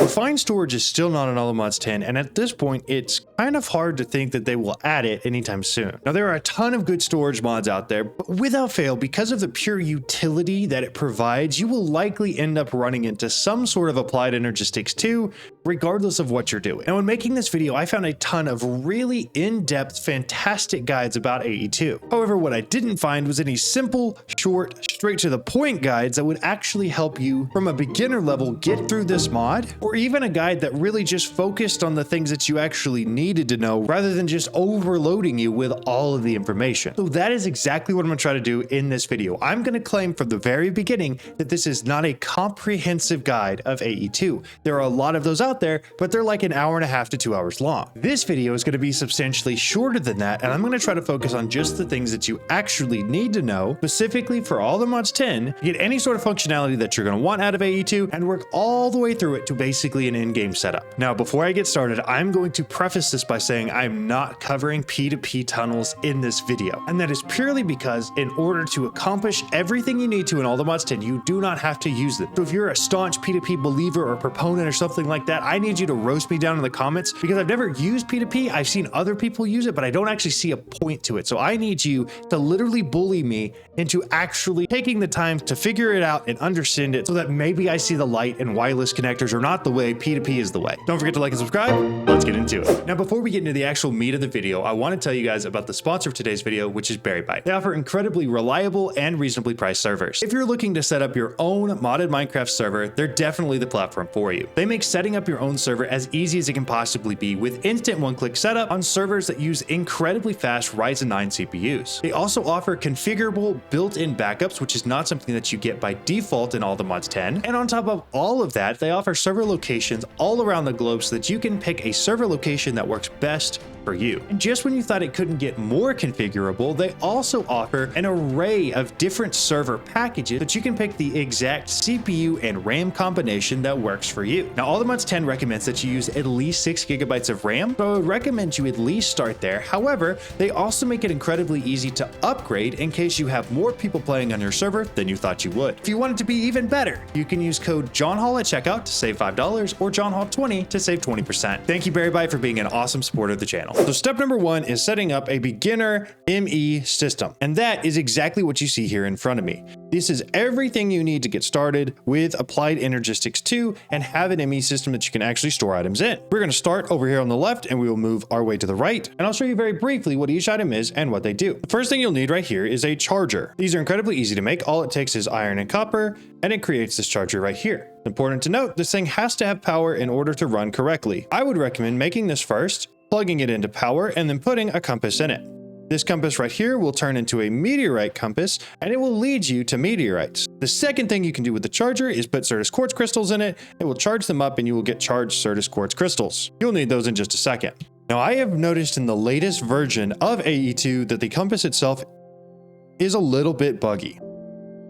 Refined storage is still not on all the mods 10, and at this point, it's kind of hard to think that they will add it anytime soon. Now, there are a ton of good storage mods out there, but without fail, because of the pure utility that it provides, you will likely end up running into some sort of Applied Energistics 2, regardless of what you're doing. Now, when making this video, I found a ton of really in-depth, fantastic guides about AE2. However, what I didn't find was any simple, short, straight to the point guides that would actually help you from a beginner level get through this mod, or even a guide that really just focused on the things that you actually needed to know rather than just overloading you with all of the information. So that is exactly what I'm going to try to do in this video. I'm going to claim from the very beginning that this is not a comprehensive guide of AE2. There are a lot of those out there, but they're like an hour and a half to 2 hours long. This video is going to be substantially shorter than that, and I'm going to try to focus on just the things that you actually need to know, specifically for all the mods 10, to get any sort of functionality that you're going to want out of AE2 and work all the way through it to basically an in-game setup. Now, before I get started, I'm going to preface this by saying I'm not covering P2P tunnels in this video, and that is purely because in order to accomplish everything you need to in all the mods 10, you do not have to use them. So if you're a staunch P2P believer or proponent or something like that, I need you to roast me down in the comments because I've never used P2P. I've seen other people use it, but I don't actually see a point to it. So I need you to literally bully me into actually taking the time to figure it out and understand it so that maybe I see the light and wireless connectors are not the way, P2P is the way. Don't forget to like and subscribe. Let's get into it. Now, before we get into the actual meat of the video, I want to tell you guys about the sponsor of today's video, which is BerryByte. They offer incredibly reliable and reasonably priced servers. If you're looking to set up your own modded Minecraft server, they're definitely the platform for you. They make setting up your own server as easy as it can possibly be with instant one-click setup on servers that use incredibly fast Ryzen 9 CPUs. They also offer configurable built-in backups, which is not something that you get by default in all the mods 10. And on top of all of that, they offer server locations all around the globe so that you can pick a server location that works best for you. And just when you thought it couldn't get more configurable, they also offer an array of different server packages that you can pick the exact CPU and RAM combination that works for you. Now, all the mods 10 recommends that you use at least 6 GB of RAM, so I would recommend you at least start there. However, they also make it incredibly easy to upgrade in case you have more people playing on your server than you thought you would. If you want it to be even better, you can use code JohnHall at checkout to save $5 or JohnHall20 to save 20%. Thank you, BerryByte, for being an awesome supporter of the channel. So step number 1 is setting up a beginner ME system. And that is exactly what you see here in front of me. This is everything you need to get started with Applied Energistics 2 and have an ME system that you can actually store items in. We're going to start over here on the left and we will move our way to the right. And I'll show you very briefly what each item is and what they do. The first thing you'll need right here is a charger. These are incredibly easy to make. All it takes is iron and copper, and it creates this charger right here. It's important to note, this thing has to have power in order to run correctly. I would recommend making this first, plugging it into power, and then putting a compass in it. This compass right here will turn into a meteorite compass, and it will lead you to meteorites. The second thing you can do with the charger is put Certus quartz crystals in it. It will charge them up and you will get charged Certus quartz crystals. You'll need those in just a second. Now, I have noticed in the latest version of AE2 that the compass itself is a little bit buggy.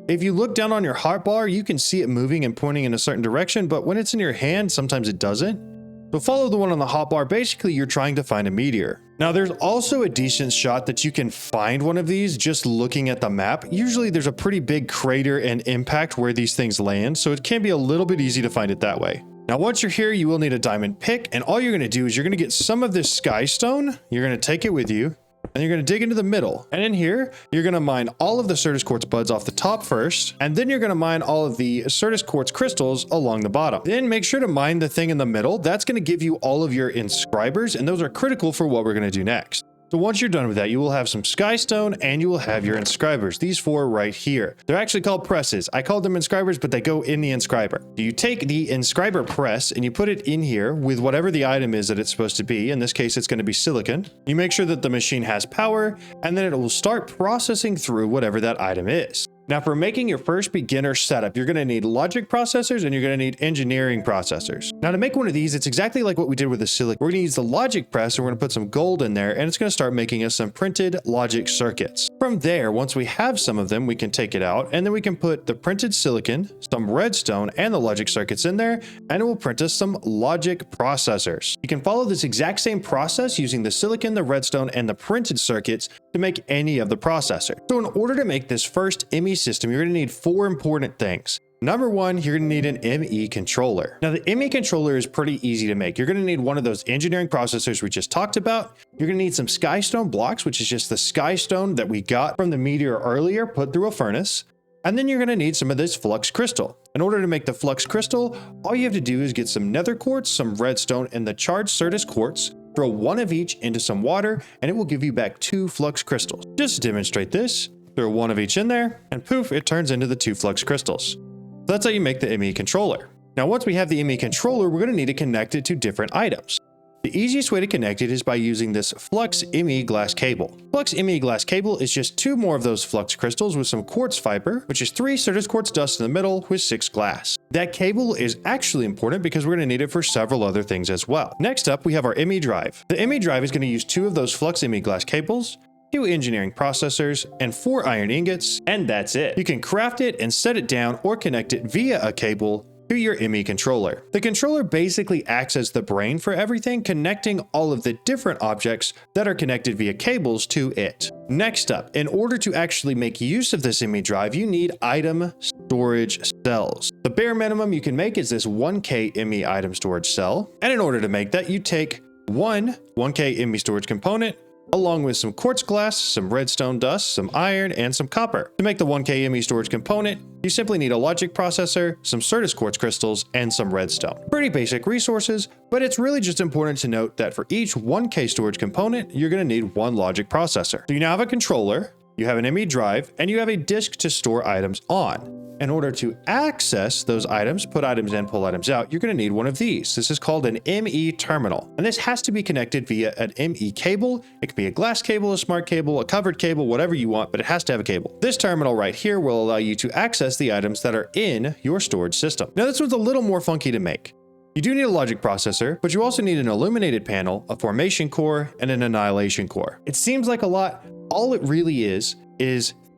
If you look down on your hotbar, you can see it moving and pointing in a certain direction, but when it's in your hand, sometimes it doesn't. So follow the one on the hotbar. Basically, you're trying to find a meteor. Now, there's also a decent shot that you can find one of these just looking at the map. Usually there's a pretty big crater and impact where these things land, so it can be a little bit easy to find it that way. Now, once you're here, you will need a diamond pick, and all you're going to do is you're going to get some of this sky stone. You're going to take it with you, and you're going to dig into the middle. And in here, you're going to mine all of the Certus quartz buds off the top first, and then you're going to mine all of the Certus quartz crystals along the bottom. Then make sure to mine the thing in the middle. That's going to give you all of your inscribers, and those are critical for what we're going to do next. So once you're done with that, you will have some skystone and you will have your inscribers. These 4 right here. They're actually called presses. I called them inscribers, but they go in the inscriber. You take the inscriber press and you put it in here with whatever the item is that it's supposed to be. In this case, it's going to be silicon. You make sure that the machine has power, and then it will start processing through whatever that item is. Now, for making your first beginner setup, you're going to need logic processors and you're going to need engineering processors. Now, to make one of these, it's exactly like what we did with the silicon. We're going to use the logic press and we're going to put some gold in there, and it's going to start making us some printed logic circuits. From there, once we have some of them, we can take it out and then we can put the printed silicon, some redstone, and the logic circuits in there, and it will print us some logic processors. You can follow this exact same process using the silicon, the redstone, and the printed circuits to make any of the processor. So in order to make this first ME system, you're going to need 4 important things. Number one, you're going to need an ME controller. Now, the ME controller is pretty easy to make. You're going to need one of those engineering processors we just talked about. You're going to need some skystone blocks, which is just the skystone that we got from the Meteor earlier, put through a furnace. And then you're going to need some of this flux crystal. In order to make the flux crystal, all you have to do is get some nether quartz, some redstone, and the charged Certus quartz. Throw one of each into some water, and it will give you back 2 flux crystals. Just to demonstrate this, throw one of each in there, and poof, it turns into the 2 flux crystals. So that's how you make the ME controller. Now, once we have the ME controller, we're going to need to connect it to different items. The easiest way to connect it is by using this Flux ME glass cable. Flux ME glass cable is just 2 more of those flux crystals with some quartz fiber, which is 3 Certus quartz dust in the middle with 6 glass. That cable is actually important because we're going to need it for several other things as well. Next up, we have our ME drive. The ME drive is going to use 2 of those Flux ME glass cables, 2 engineering processors, and 4 iron ingots, and that's it. You can craft it and set it down or connect it via a cable to your ME controller. The controller basically acts as the brain for everything, connecting all of the different objects that are connected via cables to it. Next up, in order to actually make use of this ME drive, you need item storage cells. The bare minimum you can make is this 1K ME item storage cell, and in order to make that, you take one 1K ME storage component, along with some quartz glass, some redstone dust, some iron, and some copper. To make the 1K ME storage component, you simply need a logic processor, some Certus quartz crystals, and some redstone. Pretty basic resources, but it's really just important to note that for each 1K storage component, you're going to need 1 logic processor. So you now have a controller, you have an ME drive, and you have a disk to store items on. In order to access those items, put items in, pull items out, you're going to need one of these. This is called an ME terminal, and this has to be connected via an ME cable. It can be a glass cable, a smart cable, a covered cable, whatever you want, but it has to have a cable. This terminal right here will allow you to access the items that are in your storage system. Now, this one's a little more funky to make. You do need a logic processor, but you also need an illuminated panel, a formation core, and an annihilation core. It seems like a lot. All it really is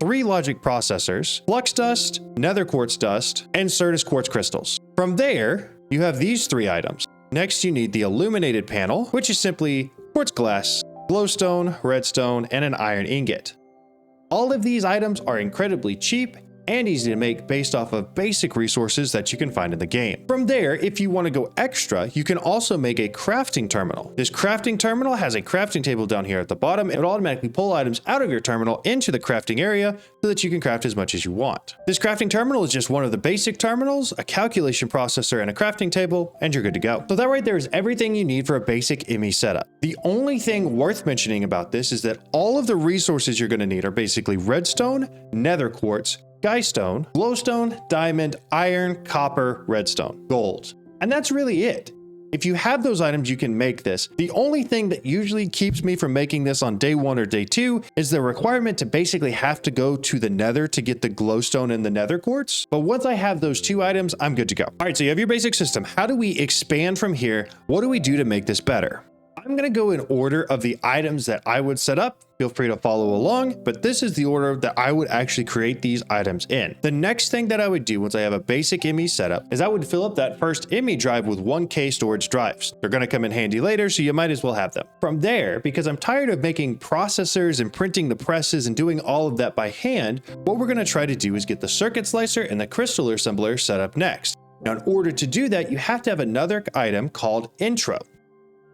3 logic processors, flux dust, nether quartz dust, and Certus quartz crystals. From there, you have these 3 items. Next, you need the illuminated panel, which is simply quartz glass, glowstone, redstone, and an iron ingot. All of these items are incredibly cheap and easy to make based off of basic resources that you can find in the game. From there, if you want to go extra, you can also make a crafting terminal. This crafting terminal has a crafting table down here at the bottom. It will automatically pull items out of your terminal into the crafting area so that you can craft as much as you want. This crafting terminal is just one of the basic terminals, a calculation processor, and a crafting table, and you're good to go. So that right there is everything you need for a basic ME setup. The only thing worth mentioning about this is that all of the resources you're going to need are basically redstone, nether quartz, skystone, glowstone, diamond, iron, copper, redstone, gold. And that's really it. If you have those items, you can make this. The only thing that usually keeps me from making this on day 1 or day 2 is the requirement to basically have to go to the nether to get the glowstone and the nether quartz. But once I have those 2 items, I'm good to go. All right, so you have your basic system. How do we expand from here? What do we do to make this better? I'm going to go in order of the items that I would set up. Feel free to follow along, but this is the order that I would actually create these items in. The next thing that I would do once I have a basic ME setup is I would fill up that first ME drive with 1K storage drives. They're going to come in handy later, so you might as well have them. From there, because I'm tired of making processors and printing the presses and doing all of that by hand, what we're going to try to do is get the circuit slicer and the crystal assembler set up next. Now, in order to do that, you have to have another item called Entro.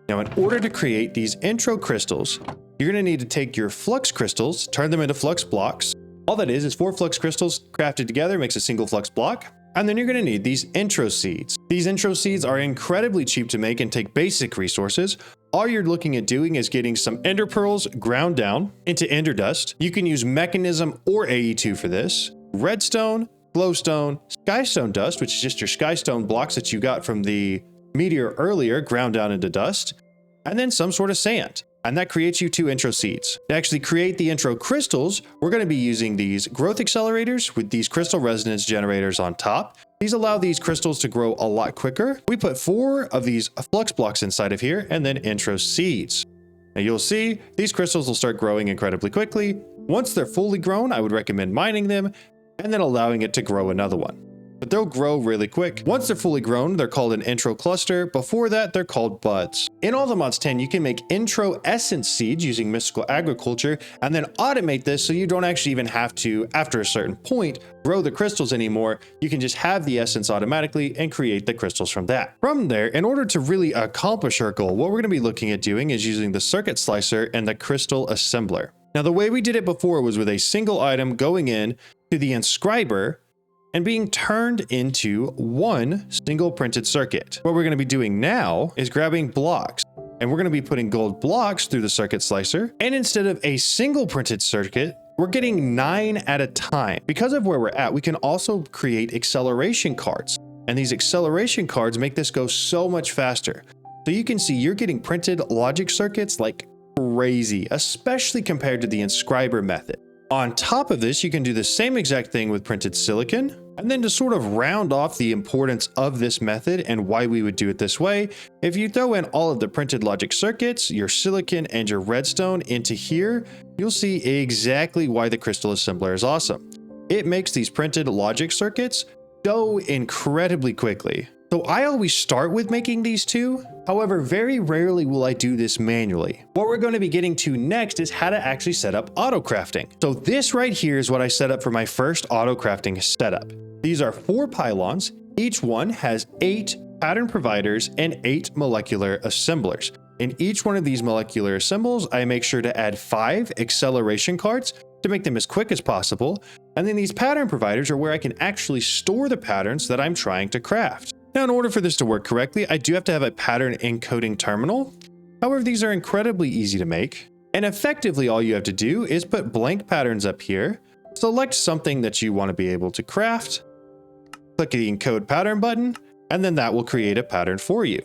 Now, in order to create these Entro crystals, you're going to need to take your flux crystals, turn them into flux blocks. All that is 4 flux crystals crafted together makes a single flux block. And then you're going to need these Entro seeds. These Entro seeds are incredibly cheap to make and take basic resources. All you're looking at doing is getting some ender pearls ground down into ender dust. You can use mechanism or AE2 for this. Redstone, glowstone, skystone dust, which is just your skystone blocks that you got from the Meteor earlier, ground down into dust, and then some sort of sand. And that creates you 2 Entro seeds. To actually create the Entro crystals, we're going to be using these growth accelerators with these crystal resonance generators on top. These allow these crystals to grow a lot quicker. We put 4 of these flux blocks inside of here and then Entro seeds. Now you'll see these crystals will start growing incredibly quickly. Once they're fully grown, I would recommend mining them and then allowing it to grow another one. but they'll grow really quick. Once they're fully grown, they're called an intro cluster. Before that, they're called buds. In all the mods 10, you can make intro essence seeds using mystical agriculture and then automate this so you don't actually even have to, after a certain point, grow the crystals anymore. You can just have the essence automatically and create the crystals from that. From there, in order to really accomplish our goal, what we're going to be looking at doing is using the circuit slicer and the crystal assembler. Now, the way we did it before was with a single item going in to the Inscriber and being turned into one single printed circuit. What we're going to be doing now is grabbing blocks, and we're going to be putting gold blocks through the circuit slicer. And instead of a single printed circuit, we're getting 9 at a time. Because of where we're at, we can also create acceleration cards. And these acceleration cards make this go so much faster. So you can see you're getting printed logic circuits like crazy, especially compared to the Inscriber method. On top of this, you can do the same exact thing with printed silicon. And then to sort of round off the importance of this method and why we would do it this way, if you throw in all of the printed logic circuits, your silicon and your redstone into here, you'll see exactly why the crystal assembler is awesome. It makes these printed logic circuits go incredibly quickly. So I always start with making these two. However, very rarely will I do this manually. What we're going to be getting to next is how to actually set up autocrafting. So this right here is what I set up for my first autocrafting setup. These are 4 pylons. Each one has 8 pattern providers and 8 molecular assemblers. In each one of these molecular assembles, I make sure to add 5 acceleration cards to make them as quick as possible. And then these pattern providers are where I can actually store the patterns that I'm trying to craft. Now, in order for this to work correctly, I do have to have a pattern encoding terminal. However, these are incredibly easy to make. And effectively, all you have to do is put blank patterns up here, select something that you want to be able to craft, click the encode pattern button, and then that will create a pattern for you.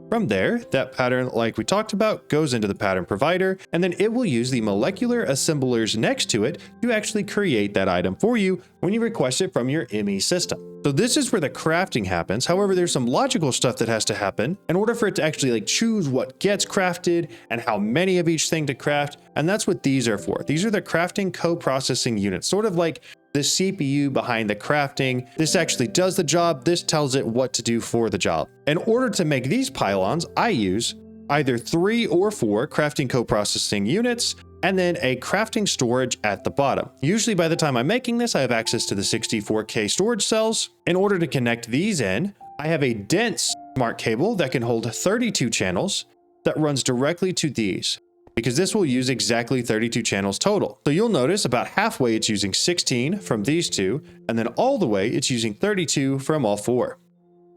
From there, that pattern, like we talked about, goes into the pattern provider, and then it will use the molecular assemblers next to it to actually create that item for you when you request it from your ME system. So this is where the crafting happens. However, there's some logical stuff that has to happen in order for it to actually choose what gets crafted and how many of each thing to craft. And that's what these are for. These are the crafting co-processing units, sort of like the CPU behind the crafting. This actually does the job. This tells it what to do for the job. In order to make these pylons, I use either 3 or 4 crafting co-processing units, and then a crafting storage at the bottom. Usually by the time I'm making this, I have access to the 64K storage cells. In order to connect these in, I have a dense smart cable that can hold 32 channels that runs directly to these, because this will use exactly 32 channels total. So you'll notice about halfway it's using 16 from these two, and then all the way it's using 32 from all 4.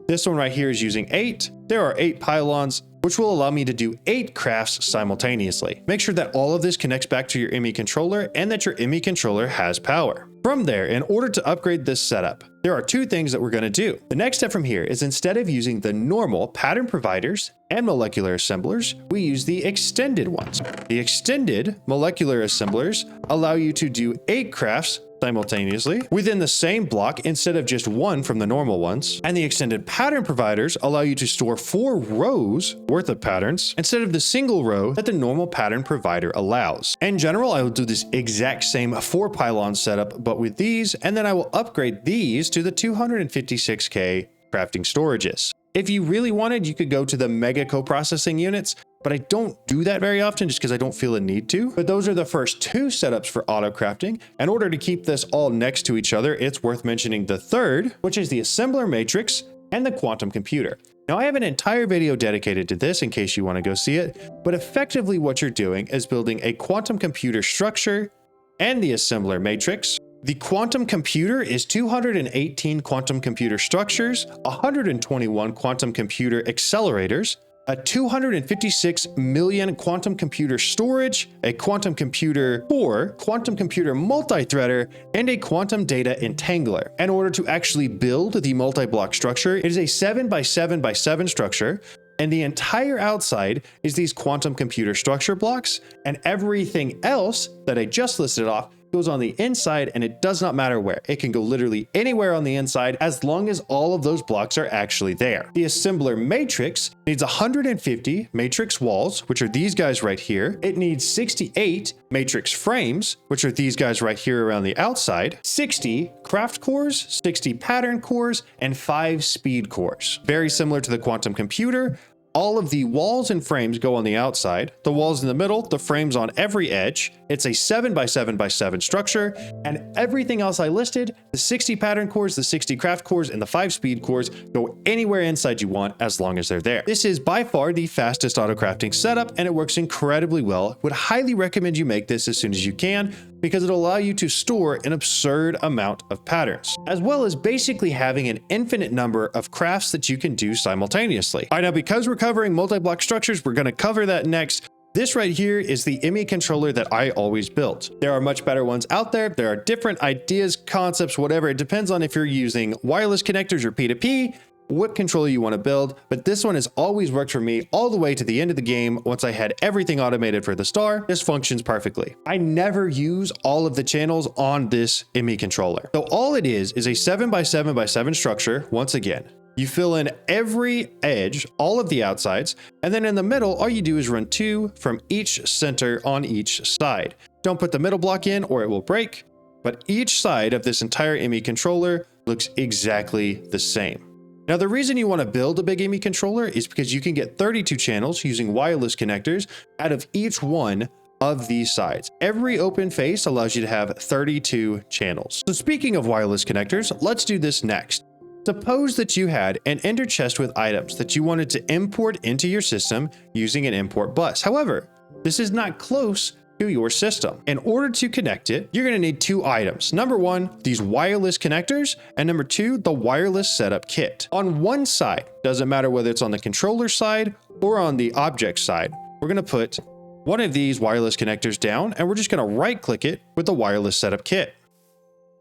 This one right here is using 8. There are 8 pylons, which will allow me to do 8 crafts simultaneously. Make sure that all of this connects back to your ME controller and that your ME controller has power. From there, in order to upgrade this setup, there are 2 things that we're going to do. The next step from here is, instead of using the normal pattern providers and molecular assemblers, we use the extended ones. The extended molecular assemblers allow you to do 8 crafts simultaneously within the same block instead of just 1 from the normal ones. And the extended pattern providers allow you to store 4 rows worth of patterns instead of the single row that the normal pattern provider allows. In general, I will do this exact same 4 pylon setup, but with these, and then I will upgrade these to the 256K crafting storages. If you really wanted, you could go to the mega co-processing units, but I don't do that very often just because I don't feel a need to. But those are the first 2 setups for auto crafting. In order to keep this all next to each other, it's worth mentioning the third, which is the assembler matrix and the quantum computer. Now, I have an entire video dedicated to this in case you want to go see it, but effectively what you're doing is building a quantum computer structure and the assembler matrix. The quantum computer is 218 quantum computer structures, 121 quantum computer accelerators, a 256 million quantum computer storage, a quantum computer core, quantum computer multi-threader, and a quantum data entangler. In order to actually build the multi-block structure, it is a 7x7x7 structure, and the entire outside is these quantum computer structure blocks, and everything else that I just listed off goes on the inside, and it does not matter where. It can go literally anywhere on the inside as long as all of those blocks are actually there. The assembler matrix needs 150 matrix walls, which are these guys right here. It needs 68 matrix frames, which are these guys right here around the outside, 60 craft cores, 60 pattern cores, and 5 speed cores. Very similar to the quantum computer, all of the walls and frames go on the outside, the walls in the middle, the frames on every edge. It's a 7x7x7 structure, and everything else I listed, the 60 pattern cores, the 60 craft cores, and the 5 speed cores go anywhere inside you want as long as they're there. This is by far the fastest autocrafting setup, and it works incredibly well. Would highly recommend you make this as soon as you can, because it'll allow you to store an absurd amount of patterns, as well as basically having an infinite number of crafts that you can do simultaneously. All right, now because we're covering multi-block structures, we're going to cover that next. This right here is the ME controller that I always built. There are much better ones out there. There are different ideas, concepts, whatever. It depends on if you're using wireless connectors or P2P, what controller you want to build, but this one has always worked for me all the way to the end of the game. Once I had everything automated for the star, this functions perfectly. I never use all of the channels on this ME controller. So all it is a 7x7x7 structure. Once again, you fill in every edge, all of the outsides, and then in the middle, all you do is run 2 from each center on each side. Don't put the middle block in or it will break, but each side of this entire ME controller looks exactly the same. Now, the reason you want to build a big ME controller is because you can get 32 channels using wireless connectors out of each one of these sides. Every open face allows you to have 32 channels. So speaking of wireless connectors, let's do this next. Suppose that you had an ender chest with items that you wanted to import into your system using an import bus. However, this is not close to your system. In order to connect it, you're going to need 2 items. Number 1, these wireless connectors, and number 2, the wireless setup kit. On one side, doesn't matter whether it's on the controller side or on the object side, we're going to put one of these wireless connectors down, and we're just going to right click it with the wireless setup kit.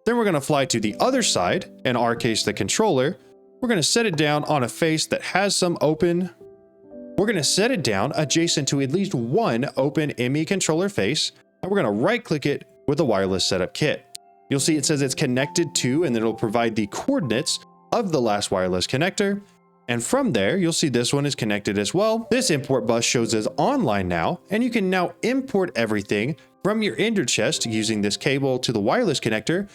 Then we're going to fly to the other side, in our case the controller. We're going to set it down on a face that has some open. We're going to set it down adjacent to at least one open ME controller face, and we're going to right click it with the wireless setup kit. You'll see it says it's connected to, and then it'll provide the coordinates of the last wireless connector. And from there, you'll see this one is connected as well. This import bus shows as online now, and you can now import everything from your ender chest using this cable to the wireless connector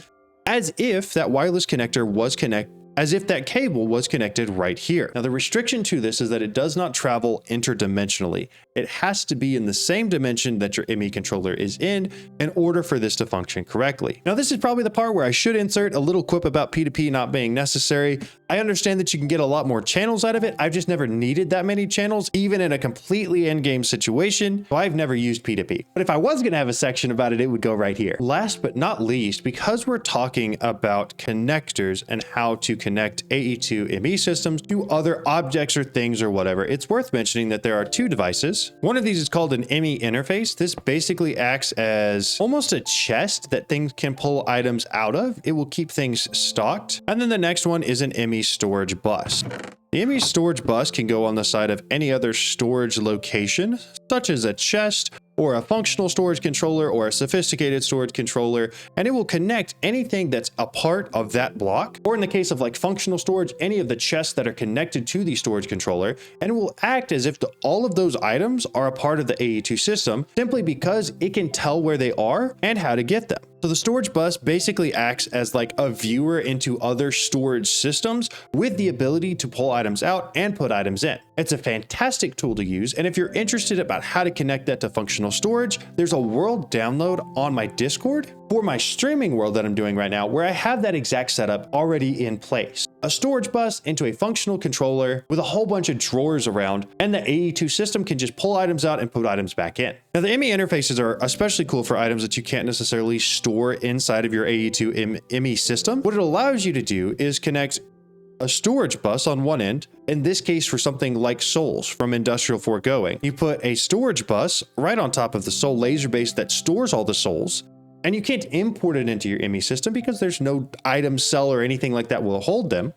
as if that wireless connector was that cable was connected right here. Now, the restriction to this is that it does not travel interdimensionally. It has to be in the same dimension that your ME controller is in order for this to function correctly. Now, this is probably the part where I should insert a little quip about P2P not being necessary. I understand that you can get a lot more channels out of it. I've just never needed that many channels, even in a completely endgame situation. So I've never used P2P. But if I was going to have a section about it, it would go right here. Last but not least, because we're talking about connectors and how to connect AE2 ME systems to other objects or things or whatever, it's worth mentioning that there are 2 devices. One of these is called an ME interface. This basically acts as almost a chest that things can pull items out of. It will keep things stocked. And then the next one is an ME storage bus. The ME storage bus can go on the side of any other storage location, such as a chest or a functional storage controller or a sophisticated storage controller, and it will connect anything that's a part of that block, or in the case of like functional storage, any of the chests that are connected to the storage controller, and it will act as if all of those items are a part of the AE2 system, simply because it can tell where they are and how to get them. So the storage bus basically acts as like a viewer into other storage systems with the ability to pull items out and put items in. It's a fantastic tool to use, and if you're interested about how to connect that to functional storage, there's a world download on my Discord for my streaming world that I'm doing right now, where I have that exact setup already in place. A storage bus into a functional controller with a whole bunch of drawers around, and the AE2 system can just pull items out and put items back in. Now, the ME interfaces are especially cool for items that you can't necessarily store inside of your AE2 ME system. What it allows you to do is connect a storage bus on one end, in this case for something like souls from Industrial Foregoing. You put a storage bus right on top of the soul laser base that stores all the souls, and you can't import it into your ME system because there's no item cell or anything like that will hold them.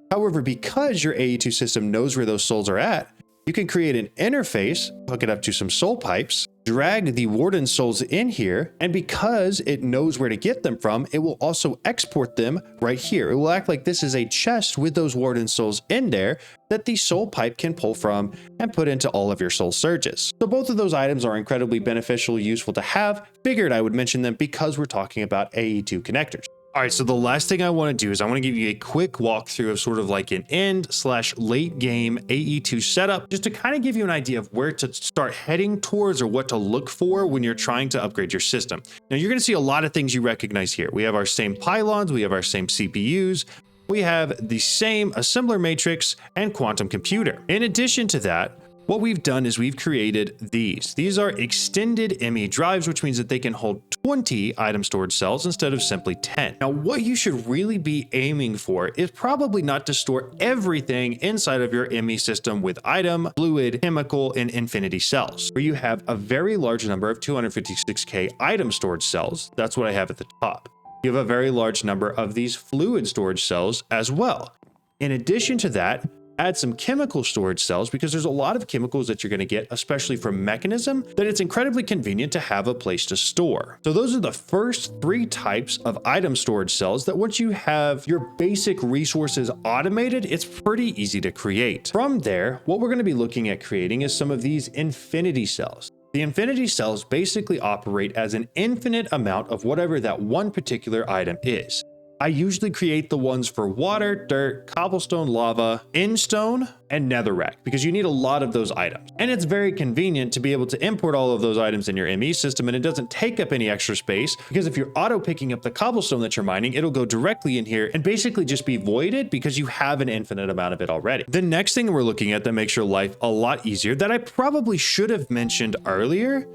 However, because your AE2 system knows where those souls are at, you can create an interface, hook it up to some soul pipes, drag the Warden souls in here, and because it knows where to get them from, it will also export them right here. It will act like this is a chest with those Warden souls in there that the soul pipe can pull from and put into all of your soul surges. So both of those items are incredibly beneficial, useful to have. Figured I would mention them because we're talking about AE2 connectors. All right, so the last thing I want to do is I want to give you a quick walkthrough of sort of like an end/late game AE2 setup, just to kind of give you an idea of where to start heading towards or what to look for when you're trying to upgrade your system. Now, you're going to see a lot of things you recognize here. We have our same pylons, we have our same CPUs, we have the same assembler matrix and quantum computer. In addition to that, what we've done is we've created these. These are extended ME drives, which means that they can hold 20 item storage cells instead of simply 10. Now, what you should really be aiming for is probably not to store everything inside of your ME system with item, fluid, chemical, and infinity cells, where you have a very large number of 256K item storage cells. That's what I have at the top. You have a very large number of these fluid storage cells as well. In addition to that, add some chemical storage cells, because there's a lot of chemicals that you're going to get, especially from Mechanism, that it's incredibly convenient to have a place to store. So those are the first 3 types of item storage cells that once you have your basic resources automated, it's pretty easy to create. From there, what we're going to be looking at creating is some of these infinity cells. The infinity cells basically operate as an infinite amount of whatever that one particular item is. I usually create the ones for water, dirt, cobblestone, lava, endstone, and netherrack, because you need a lot of those items. And it's very convenient to be able to import all of those items in your ME system, and it doesn't take up any extra space, because if you're auto picking up the cobblestone that you're mining, it'll go directly in here and basically just be voided because you have an infinite amount of it already. The next thing we're looking at that makes your life a lot easier, that I probably should have mentioned earlier,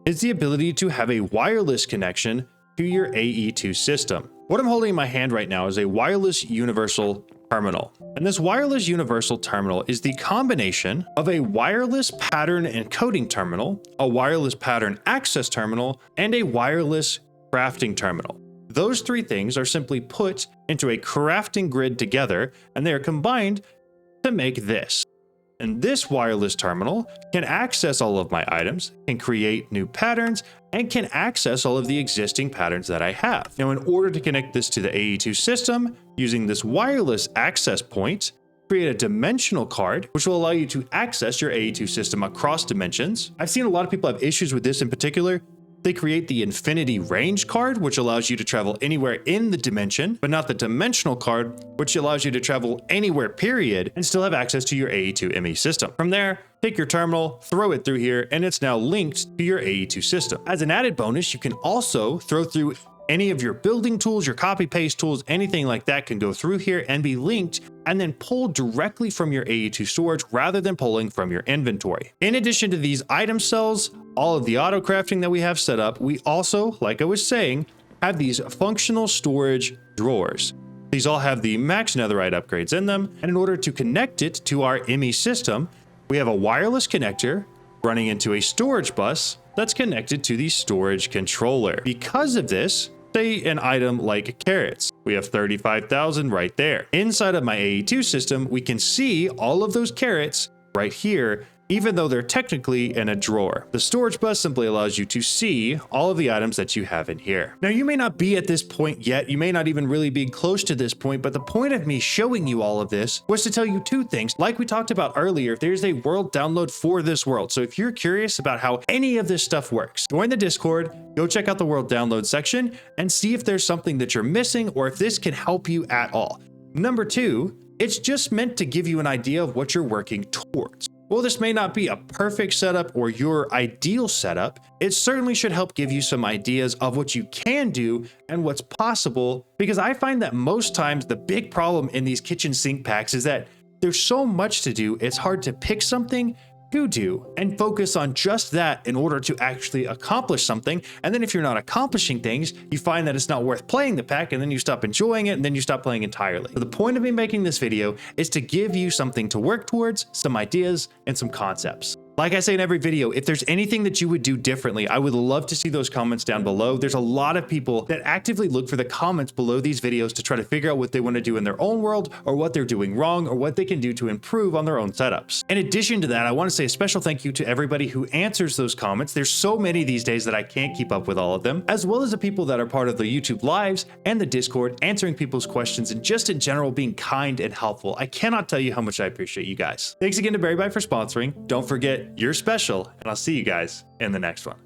is the ability to have a wireless connection to your AE2 system. What I'm holding in my hand right now is a wireless universal terminal. And this wireless universal terminal is the combination of a wireless pattern encoding terminal, a wireless pattern access terminal, and a wireless crafting terminal. Those 3 things are simply put into a crafting grid together, and they are combined to make this. And this wireless terminal can access all of my items, can create new patterns, and can access all of the existing patterns that I have. Now, in order to connect this to the AE2 system, using this wireless access point, create a dimensional card, which will allow you to access your AE2 system across dimensions. I've seen a lot of people have issues with this in particular. They create the infinity range card, which allows you to travel anywhere in the dimension, but not the dimensional card, which allows you to travel anywhere, period, and still have access to your AE2 ME system. From there, take your terminal, throw it through here, and it's now linked to your AE2 system. As an added bonus, you can also throw through any of your building tools, your copy paste tools, anything like that can go through here and be linked and then pulled directly from your AE2 storage rather than pulling from your inventory. In addition to these item cells, all of the auto crafting that we have set up, we also, like I was saying, have these functional storage drawers. These all have the max netherite upgrades in them, and in order to connect it to our ME system, we have a wireless connector running into a storage bus that's connected to the storage controller. Because of this, say an item like carrots, we have 35,000 right there. Inside of my AE2 system, we can see all of those carrots right here, even though they're technically in a drawer. The storage bus simply allows you to see all of the items that you have in here. Now, you may not be at this point yet, you may not even really be close to this point, but the point of me showing you all of this was to tell you 2 things. Like we talked about earlier, there's a world download for this world. So if you're curious about how any of this stuff works, join the Discord, go check out the world download section, and see if there's something that you're missing or if this can help you at all. Number 2, it's just meant to give you an idea of what you're working towards. While this may not be a perfect setup or your ideal setup, it certainly should help give you some ideas of what you can do and what's possible, because I find that most times the big problem in these kitchen sink packs is that there's so much to do, it's hard to pick something to do and focus on just that in order to actually accomplish something. And then if you're not accomplishing things, you find that it's not worth playing the pack, and then you stop enjoying it, and then you stop playing entirely. So the point of me making this video is to give you something to work towards, some ideas and some concepts. Like I say in every video, if there's anything that you would do differently, I would love to see those comments down below. There's a lot of people that actively look for the comments below these videos to try to figure out what they want to do in their own world, or what they're doing wrong, or what they can do to improve on their own setups. In addition to that, I want to say a special thank you to everybody who answers those comments. There's so many these days that I can't keep up with all of them, as well as the people that are part of the YouTube lives and the Discord, answering people's questions and just in general being kind and helpful. I cannot tell you how much I appreciate you guys. Thanks again to BerryByte for sponsoring. Don't forget, you're special, and I'll see you guys in the next one.